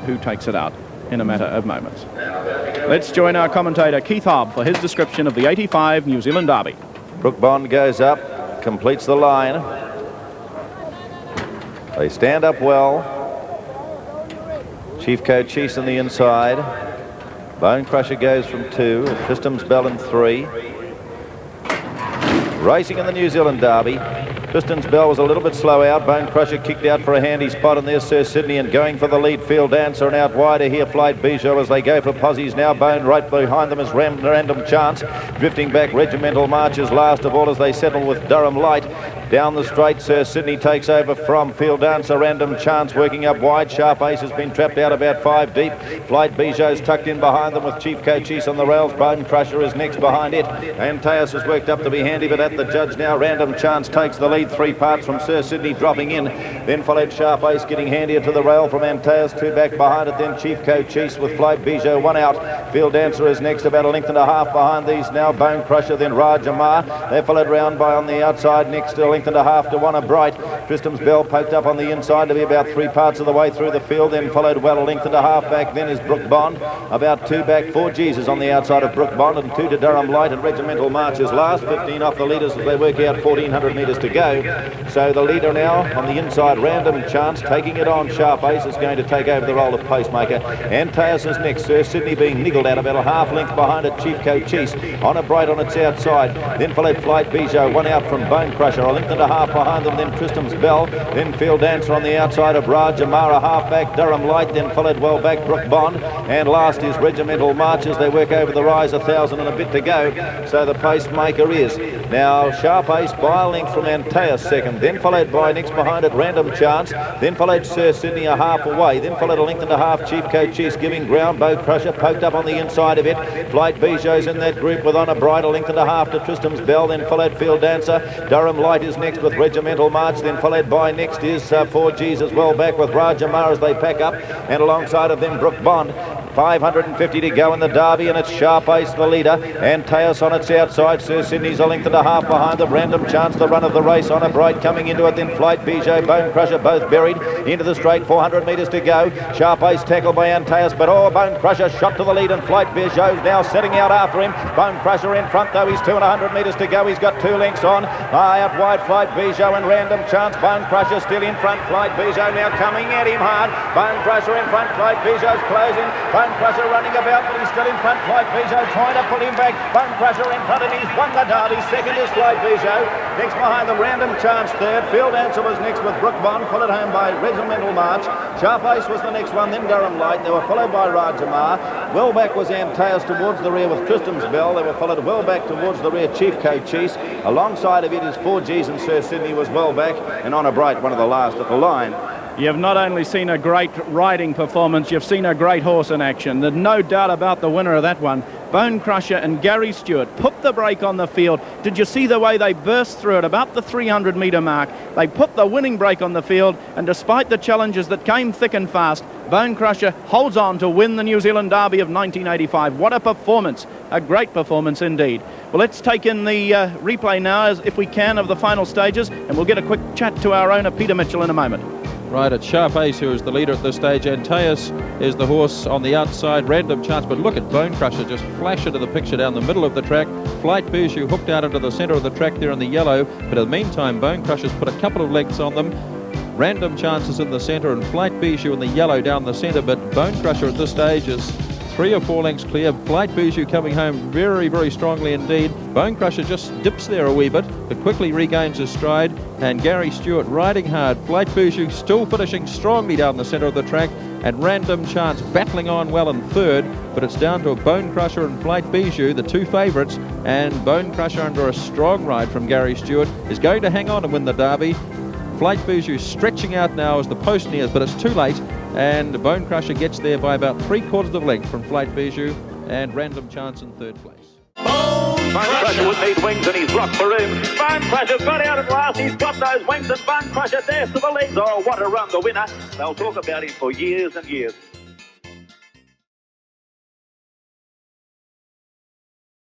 who takes it out in a matter of moments. Let's join our commentator Keith Hobb for his description of the 85 New Zealand Derby. Brook Bond goes up, completes the line. They stand up well. Chief Cochise on the inside. Bonecrusher goes from 2. Tristram's Bell in 3. Racing in the New Zealand Derby. Tristram's Bell was a little bit slow out. Bonecrusher kicked out for a handy spot, and there's Sir Sydney, and going for the lead. Field Dancer, and out wider here Flight Bijou as they go for posies now. Bone right behind them is Random Chance. Drifting back, Regimental March is last of all as they settle with Durham Light. Down the straight, Sir Sydney takes over from Field Dancer. Random Chance working up wide. Sharp Ace has been trapped out about 5 deep. Flight Bijou's tucked in behind them with Chief Cochise on the rails. Bonecrusher is next behind it. Antaeus has worked up to be handy, but at the judge now. Random Chance takes the lead. 3 parts from Sir Sydney dropping in. Then followed Sharp Ace getting handier to the rail from Antaeus. 2 back behind it. Then Chief Cochise with Flight Bijou 1 out. Field Dancer is next, about a length and a half behind these now. Bonecrusher, then Rajamar. They're followed round by on the outside next to a length and a half to One a Bright. Tristram's Bell poked up on the inside to be about 3 parts of the way through the field. Then followed well a length and a half back. Then is Brook Bond. About 2 back. 4 Jesus on the outside of Brook Bond, and 2 to Durham Light, and Regimental March is last. 15 off the leaders as they work out 1,400 metres to go. So the leader now on the inside, Random Chance, taking it on. Sharp Ace is going to take over the role of postmaker. Antaeus is next. Sir Sydney being niggled out about a half length behind it. Chief Cochise on a Bright on its outside. Then followed Flight Bijou, 1 out from Bonecrusher, a length and a half behind them. Then Tristram's Bell. Then Field Dancer on the outside of Rajamara, half back Durham Light. Then followed well back Brook Bond. And last is Regimental March as they work over the rise, 1,000 and a bit to go. So the pacemaker is now Sharp Ace by a length from Antaeus second. Then followed by next behind it Random Chance. Then followed Sir Sydney a half away. Then followed a length and a half Chief Cochise giving ground. Bonecrusher poked up on the inside of it. Flight Bijou's in that group with on a Bright, a length and a half to Tristram's Bell. Then followed Field Dancer. Durham Light is next with Regimental March. Then followed by next is 4Gs as well back with Rajamar as they pack up. And alongside of them Brook Bond. 550 to go in the Derby, and it's Sharp Ace the leader. Antaeus on its outside. Sir Sydney's a length and a half behind them. Random Chance the run of the race. On a Bright coming into it. Then Flight Bijou, Bonecrusher both buried into the straight. 400 metres to go. Sharp Ace tackled by Antaeus, but Bonecrusher shot to the lead, and Flight Bijou's now setting out after him. Bonecrusher in front though. He's 200 metres to go. He's got 2 lengths on. High up wide Flight Bijou and Random Chance. Bonecrusher still in front. Flight Bijou now coming at him hard. Bonecrusher in front. Flight Bijou's closing. Bonecrusher running about, but he's still in front. Flight Bijou trying to pull him back. Bonecrusher in front, and he's won the Derby. Second is Flight Bijou. Next behind them, Random Chance third. Field Dancer was next with Brook Bond, followed home by Regimental March. Sharp Ace was the next one, then Durham Light. They were followed by Rajamar. Well back was Antaeus towards the rear with Tristram's Bell. They were followed well back towards the rear Chief Cochise. Alongside of it is 4Gs, and Sir Sydney was well back. And On a Bright, one of the last at the line. You've not only seen a great riding performance, you've seen a great horse in action. There's no doubt about the winner of that one. Bonecrusher and Gary Stewart put the brake on the field. Did you see the way they burst through it about the 300 metre mark? They put the winning brake on the field, and despite the challenges that came thick and fast, Bonecrusher holds on to win the New Zealand Derby of 1985. What a performance, a great performance indeed. Well, let's take in the replay now, as if we can, of the final stages, and we'll get a quick chat to our owner Peter Mitchell in a moment. Right, it's Sharp Ace who is the leader at this stage. Antaeus is the horse on the outside. Random Chance, but look at Bonecrusher just flash into the picture down the middle of the track. Flight Bijou hooked out into the centre of the track there in the yellow, but in the meantime Bonecrusher's put a couple of lengths on them. Random Chance is in the centre and Flight Bijou in the yellow down the centre, but Bonecrusher at this stage is 3 or 4 lengths clear. Flight Bijou coming home very, very strongly indeed. Bonecrusher just dips there a wee bit, but quickly regains his stride. And Gary Stewart riding hard. Flight Bijou still finishing strongly down the centre of the track. And Random Chance battling on well in third. But it's down to Bonecrusher and Flight Bijou, the 2 favourites. And Bonecrusher, under a strong ride from Gary Stewart, is going to hang on and win the Derby. Flight Bijou stretching out now as the post nears, but it's too late. And Bonecrusher gets there by about 3/4 of length from Flight Bijou, and Random Chance in third place. Bonecrusher would need wings, and he's blocked for room. Bonecrusher got out at last. He's got those wings, and Bonecrusher dares to the lead. Oh, what a run, the winner. They'll talk about him for years and years.